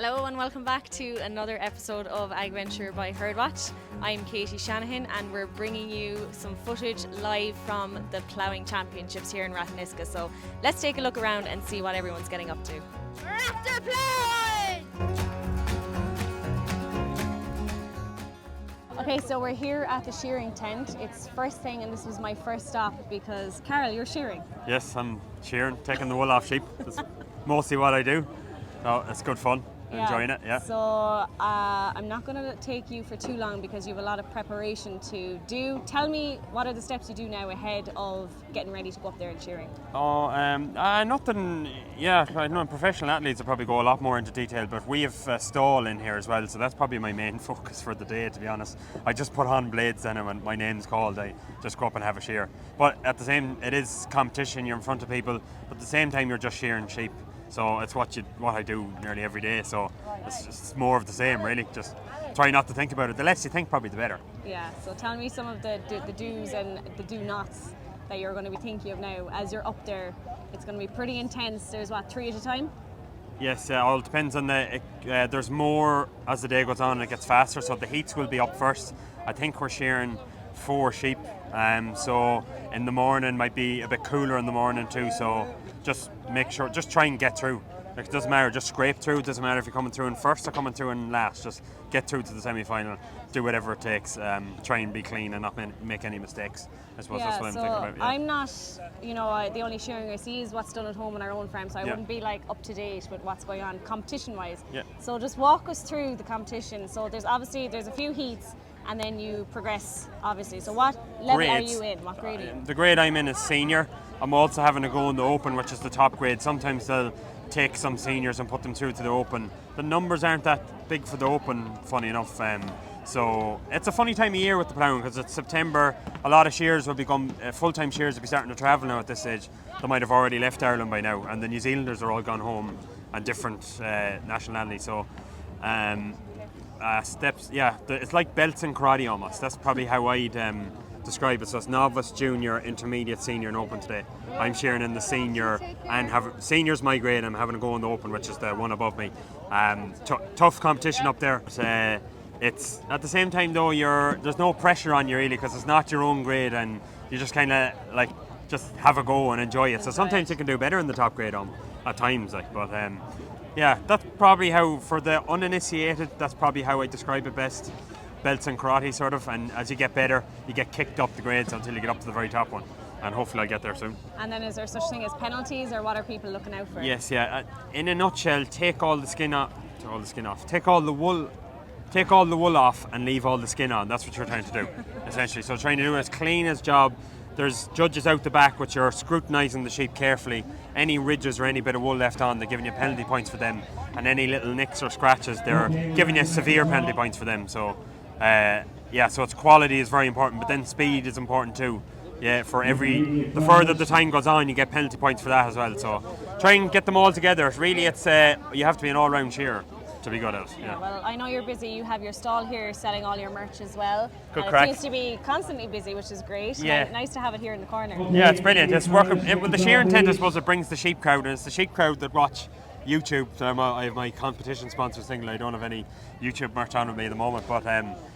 Hello and welcome back to another episode of AgVenture by Herdwatch. I'm Katie Shanahan and we're bringing you some footage live from the Ploughing Championships here in Ratheniska. So let's take a look around and see what everyone's getting up to. We're after ploughing! Okay, so we're here at the shearing tent. It's first thing and this was my first stop because, Carol, you're shearing. Yes, I'm shearing, taking the wool off sheep. That's mostly what I do. So it's good fun. Enjoying it, yeah. So I'm not going to take you for too long because you have a lot of preparation to do. Tell me, what are the steps you do now ahead of getting ready to go up there and shearing? Nothing. Yeah, I know professional athletes will probably go a lot more into detail, but we have a stall in here as well, so that's probably my main focus for the day, to be honest. I just put on blades then, and when my name's called, I just go up and have a shear. But at the same, it is competition. You're in front of people, but at the same time, you're just shearing sheep. So it's what I do nearly every day. So it's more of the same, really. Just try not to think about it. The less you think, probably the better. Yeah. So tell me some of the do's and the do-nots that you're going to be thinking of now as you're up there. It's going to be pretty intense. There's 3 at a time? Yes. All depends on there's more as the day goes on and it gets faster. So the heats will be up first. I think we're shearing 4 sheep. So in the morning might be a bit cooler in the morning too. So just make sure, just try and get through. Like, it doesn't matter, just scrape through. It doesn't matter if you're coming through in first or coming through in last. Just get through to the semi-final. Do whatever it takes. Try and be clean and not make any mistakes. I suppose that's what I'm thinking about. Yeah. I'm not, the only shearing I see is what's done at home on our own farm, so I wouldn't be like up to date with what's going on competition-wise. Yeah. So just walk us through the competition. So there's a few heats, and then you progress, obviously. So what level grades. Are you in? What grade are you in? The grade I'm in is senior. I'm also having a go in the open, which is the top grade. Sometimes they'll take some seniors and put them through to the open. The numbers aren't that big for the open, funny enough. So it's a funny time of year with the ploughing because it's September. A lot of shears will become full-time shears will be starting to travel now at this stage. They might have already left Ireland by now, and the New Zealanders are all gone home and different nationalities. So steps, it's like belts in karate almost. That's probably how I'd describe it. So it's novice, junior, intermediate, senior and open today. I'm shearing in the senior and senior's my grade. I'm having a go in the open, which is the one above me. Tough competition up there. But, it's at the same time though, there's no pressure on you really because it's not your own grade and you just kind of like just have a go and enjoy it. So sometimes you can do better in the top grade at times, but that's probably how, for the uninitiated, that's probably how I describe it best. Belts and karate sort of, and as you get better you get kicked up the grades until you get up to the very top one, and hopefully I'll get there soon. And then is there such thing as penalties, or what are people looking out for? Yes, in a nutshell, take all the skin off, take all the wool off and leave all the skin on. That's what you're trying to do essentially. So trying to do as clean as job. There's judges out the back which are scrutinising the sheep carefully. Any ridges or any bit of wool left on, they're giving you penalty points for them, and any little nicks or scratches, they're giving you severe penalty points for them. So so it's quality is very important, but then speed is important too. Yeah, the further the time goes on, you get penalty points for that as well. So try and get them all together. Really, it's you have to be an all-round shearer to be good at it. Yeah. Well, I know you're busy. You have your stall here selling all your merch as well. Good crack. It seems to be constantly busy, which is great. Yeah. Nice to have it here in the corner. Yeah, it's brilliant. It's working. With the shearing tent, I suppose it brings the sheep crowd, and it's the sheep crowd that watch YouTube. So I have my competition sponsor single. I don't have any YouTube merch on with me at the moment, but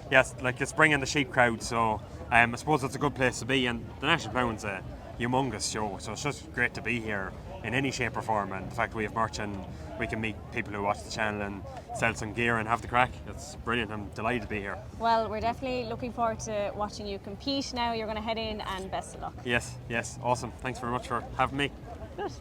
yes, like it's bringing the sheep crowd. So I suppose it's a good place to be, and the National Ploughing's a humongous show. So it's just great to be here in any shape or form, and the fact we have merch and we can meet people who watch the channel and sell some gear and have the crack. It's brilliant. I'm delighted to be here. Well, we're definitely looking forward to watching you compete now. You're going to head in, and best of luck. Yes, awesome. Thanks very much for having me. Good.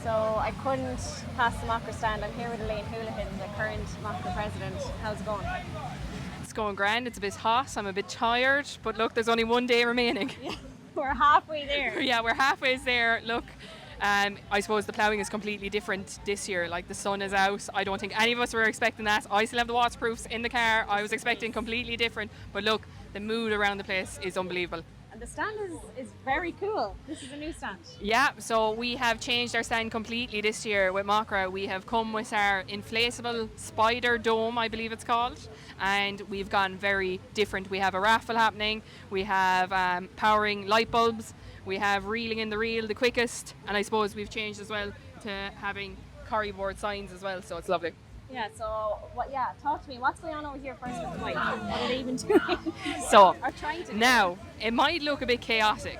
So I couldn't pass the Macra stand. I'm here with Elaine O'Houlihan, the current Macra President. How's it going? It's going grand. It's a bit hot. I'm a bit tired, but look, there's only one day remaining. Yeah, we're halfway there. Yeah, we're halfway there. Look, I suppose the ploughing is completely different this year. Like, the sun is out. I don't think any of us were expecting that. I still have the waterproofs in the car. I was expecting completely different. But look, the mood around the place is unbelievable. And the stand is very cool. This is a new stand. Yeah, so we have changed our stand completely this year with Macra. We have come with our inflatable spider dome, I believe it's called, and we've gone very different. We have a raffle happening. We have powering light bulbs. We have reeling in the reel, the quickest, and I suppose we've changed as well to having curryboard signs as well, so it's lovely. Yeah, so talk to me. What's going on over here first with the bike? What are they even doing? So Or trying to do? now, it might look a bit chaotic,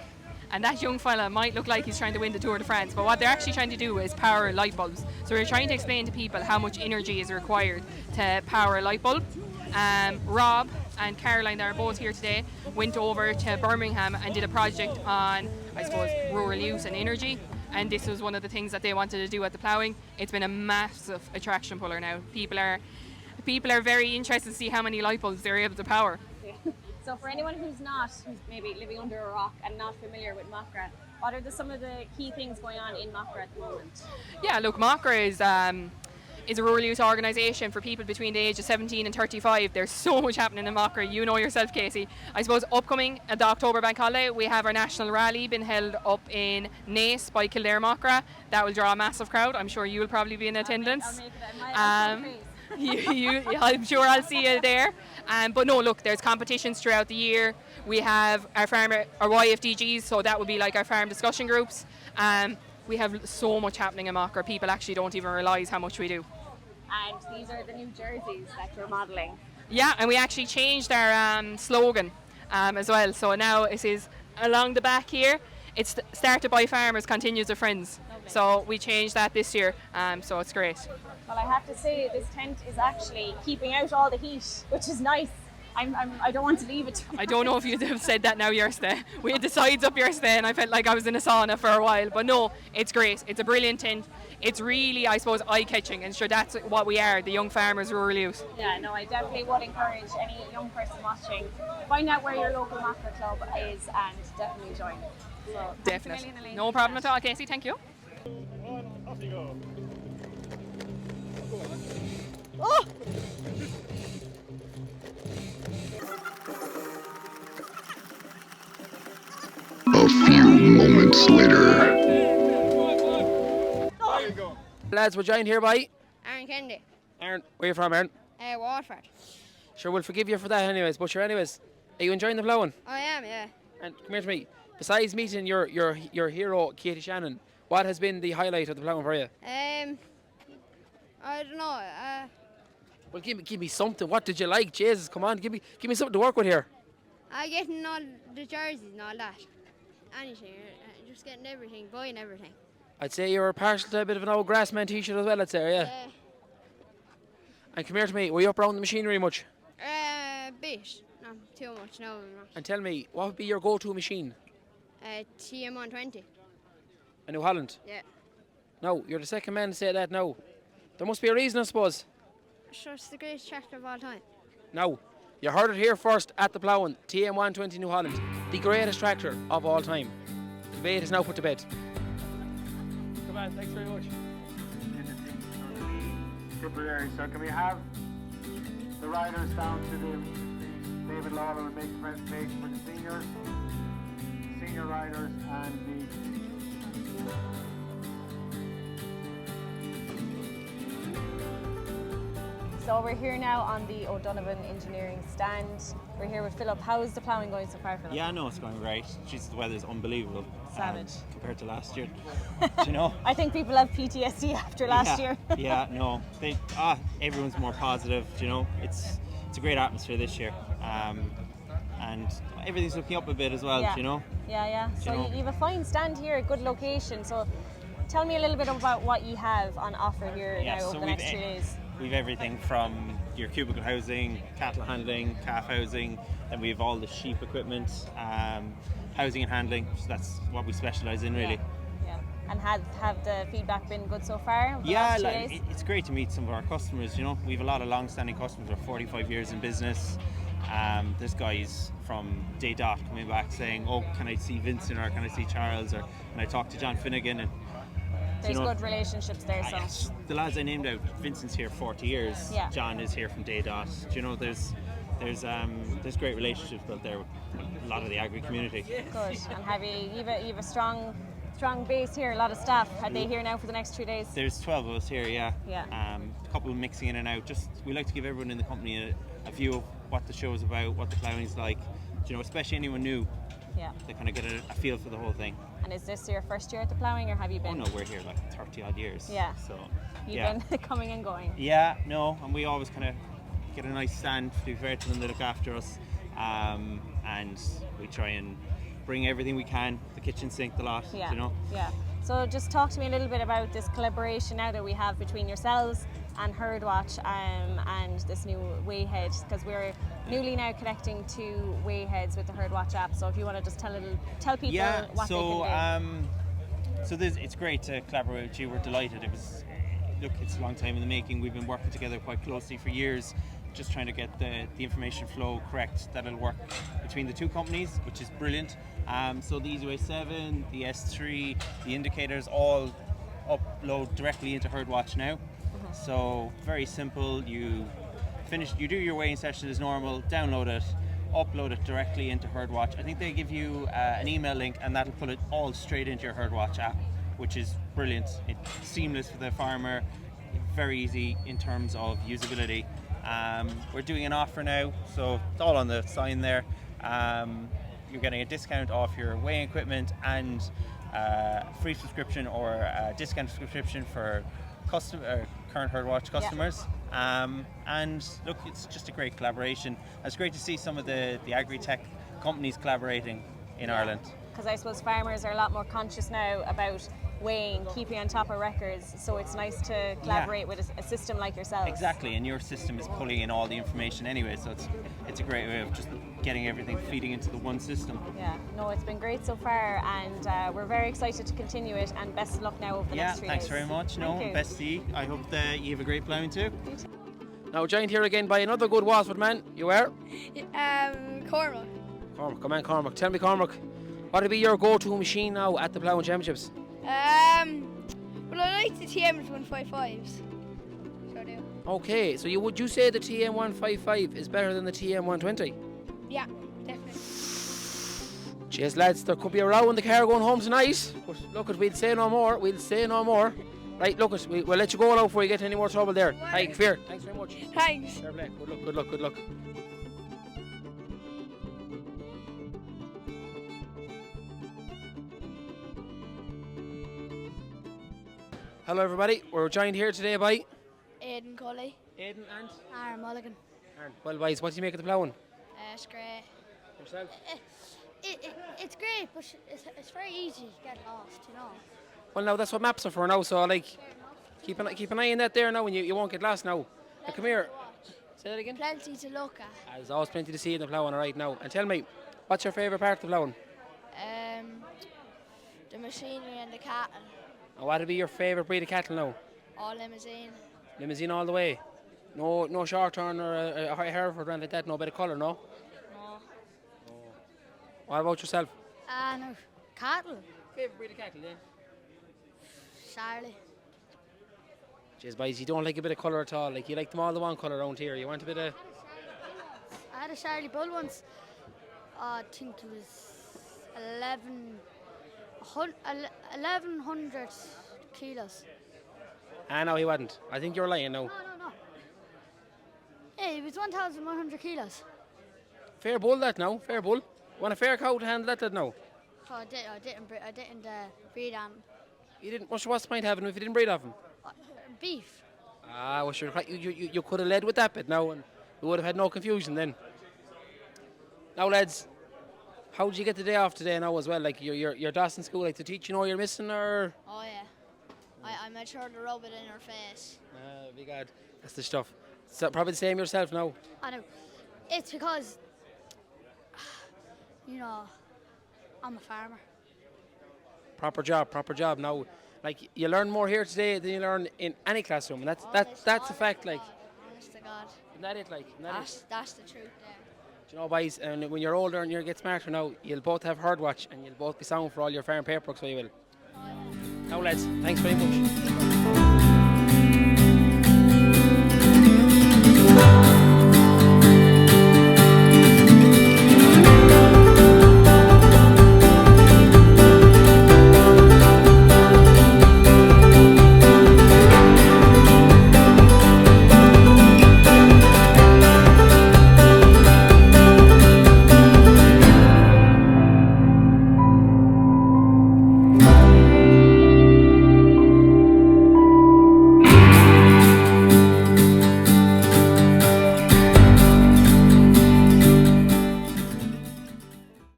and that young fella might look like he's trying to win the Tour de France, but what they're actually trying to do is power light bulbs. So we're trying to explain to people how much energy is required to power a light bulb. Rob and Caroline, that are both here today, went over to Birmingham and did a project on, I suppose, rural use and energy. And this was one of the things that they wanted to do at the ploughing. It's been a massive attraction puller now. People are very interested to see how many light bulbs they're able to power. So for anyone who's maybe living under a rock and not familiar with Macra, what are some of the key things going on in Macra at the moment? Yeah, look, Macra is a rural youth organisation for people between the age of 17 and 35. There's so much happening in Macra. You know yourself, Casey. I suppose upcoming at the October Bank Holiday, we have our national rally being held up in Naas by Kildare Macra. That will draw a massive crowd. I'm sure you will probably be in attendance. I'll make it I'm sure I'll see you there. But no, look, there's competitions throughout the year. We have our YFDGs, so that would be like our farm discussion groups. We have so much happening in Macra. People actually don't even realise how much we do. And these are the new jerseys that you're modelling. Yeah, and we actually changed our slogan as well. So now it is along the back here. It's started by farmers, continues with friends. Lovely. So we changed that this year. So it's great. Well, I have to say this tent is actually keeping out all the heat, which is nice. I don't want to leave it. I don't know if you'd have said that now yesterday. We had the sides up yesterday and I felt like I was in a sauna for a while. But no, it's great. It's a brilliant tent. It's really, I suppose, eye-catching, and sure, that's what we are, the young farmers rural youth. Yeah, no, I definitely would encourage any young person watching, find out where your local Macra club is and definitely join. So, definitely. No problem at all, Casey. Thank you. Off you go. Oh! A few moments later. Lads, we're joined here by Aron Kennedy. Aron. Where are you from, Aron? Waterford. Sure, we'll forgive you for that anyways. But sure, anyways, are you enjoying the ploughing? I am, yeah. And come here to me. Besides meeting your hero, Katie Shannon, what has been the highlight of the ploughing for you? I don't know. Well, give me something. What did you like? Jesus, come on, give me something to work with here. I getting all the jerseys and all that. Anything. Just getting everything, buying everything. I'd say you're partial to a bit of an old Grassman t-shirt as well, I'd say, yeah. And come here to me. Were you up around the machinery much? Bit. Not too much, no. Not. And tell me, what would be your go-to machine? TM120. A New Holland? Yeah. No, you're the second man to say that now. There must be a reason, I suppose. Sure, it's the greatest tractor of all time. No, you heard it here first at the ploughing. TM120 New Holland, the greatest tractor of all time. The debate is now put to bed. Come on, thanks very much. So can we have the riders down to the David Lawler and make the presentation for the senior riders and So we're here now on the O'Donovan Engineering stand. We're here with Philip. How's the ploughing going so far, Philip? Yeah, no, it's going great. Jesus, the weather's unbelievable. Savage. Compared to last year. Do you know? I think people have PTSD after last year. Yeah, no. Everyone's more positive, do you know? It's a great atmosphere this year. And everything's looking up a bit as well, Yeah. do you know? Yeah. So you know? you have a fine stand here, a good location. So tell me a little bit about what you have on offer here now over the next 2 days. We've everything from your cubicle housing, cattle handling, calf housing, then we have all the sheep equipment, housing and handling. So that's what we specialise in, really. Yeah. And have the feedback been good so far? Over the Yeah, last 2 like, days? it's great to meet some of our customers. You know, we have a lot of long-standing customers. We're 45 years in business. There's guys from day dot coming back saying, "Oh, can I see Vincent or can I see Charles or can I talk to John Finnegan?" And There's good relationships there. So yes, the lads I named out, Vincent's here 40 years. Yeah. John is here from day dot. Do you know, there's great relationships built there with a lot of the agri community. good. And have you have a strong base here? A lot of staff. Are they here now for the next 3 days? There's 12 of us here, yeah. Yeah. A couple mixing in and out. Just we like to give everyone in the company a view of what the show is about, what the ploughing is like. Do you know, especially anyone new. Yeah. They kind of get a feel for the whole thing. And is this your first year at the ploughing, or have you Oh been? no, we're here like 30 odd years. Yeah. So You've been coming and going. Yeah, no, and we always kind of get a nice stand, to be fair to them, they look after us, and we try and bring everything we can, the kitchen sink, the lot, Yeah. you know. Yeah. So just talk to me a little bit about this collaboration now that we have between yourselves and Herdwatch and this new Wayhead, because we're newly now connecting to Wayheads with the Herdwatch app. So if you want to just tell people what they can do. So it's great to collaborate with you. We're delighted. It's a long time in the making. We've been working together quite closely for years, just trying to get the information flow correct that'll work between the two companies, which is brilliant. So the EasyWay 7, the S3, the indicators all upload directly into Herdwatch now. So very simple. You do your weighing session as normal, download it, upload it directly into Herdwatch. I think they give you an email link, and that'll put it all straight into your Herdwatch app, which is brilliant. It's seamless for the farmer, very easy in terms of usability. We're doing an offer now, so it's all on the sign there. You're getting a discount off your weighing equipment and free subscription or a discount subscription for current Herdwatch customers. And look, it's just a great collaboration. It's great to see some of the agri-tech companies collaborating in Ireland. Because I suppose farmers are a lot more conscious now about weighing, keeping on top of records, so it's nice to collaborate with a system like yourselves. Exactly, and your system is pulling in all the information anyway, so it's a great way of just getting everything feeding into the one system. Yeah, no, it's been great so far, and we're very excited to continue it, and best of luck now over the next 3 thanks days. very much. Thank you. Best to you. I hope that you have a great ploughing too. Now joined here again by another good Waterford man. You are? Cormac. Cormac, come on Cormac. Tell me Cormac, what would be your go-to machine now at the Ploughing Championships? Well, I like the TM155s. So I do. Okay, so would you say the TM155 is better than the TM120? Yeah, definitely. Cheers lads, there could be a row in the car going home tonight, but look, we'll say no more. Right, look, we'll let you go now before you get any more trouble there. Hi, Fear. Thanks very much. Thanks. Fair play. Good luck. Hello everybody, we're joined here today by Aiden Cully. Aiden and Aron Mulligan. Aaron. Well boys, what do you make of the ploughing? It's great. Yourself? It's great, but it's very easy to get lost, you know. Well now that's what maps are for now, so like keep an eye on that there now and you won't get lost now. Now come here. Say that again? Plenty to look at. There's always plenty to see in the ploughing right now. And tell me, what's your favourite part of the ploughing? The machinery and the cattle. And what would be your favourite breed of cattle now? All limousine. Limousine all the way. No short turn or a Hereford or anything like that, no bit of colour, no? No. What about yourself? No. Cattle. Favourite breed of cattle, then? Charlie. Jeez, boys, you don't like a bit of colour at all. Like, you like them all the one colour around here. You want a bit of... I had a Charlie bull once. I think it was 1,100 kilos. No, he wasn't. I think you're lying now. No. Yeah, it was 1,100 kilos. Fair bull that now, fair bull. Want a fair cow to handle that now? So I didn't breed on You didn't. What's the point having him if you didn't breed off him? beef. Well, sure. You could have led with that bit now, and we would have had no confusion then. Now, lads, how did you get the day off today now as well? Like your Dawson school, like the teacher, you're missing, or? Oh yeah. I made sure to rub it in her face. Be good. That's the stuff. So probably the same yourself now. I know. It's because, I'm a farmer. Proper job. Now, like you learn more here today than you learn in any classroom, and that's a fact. Like, honest to God. Isn't that it? Like, That's the truth there. Do you know, boys? And when you're older and you get smarter now, you'll both have Herdwatch and you'll both be sound for all your farm paperwork, so you will. Now, lads, thanks very much.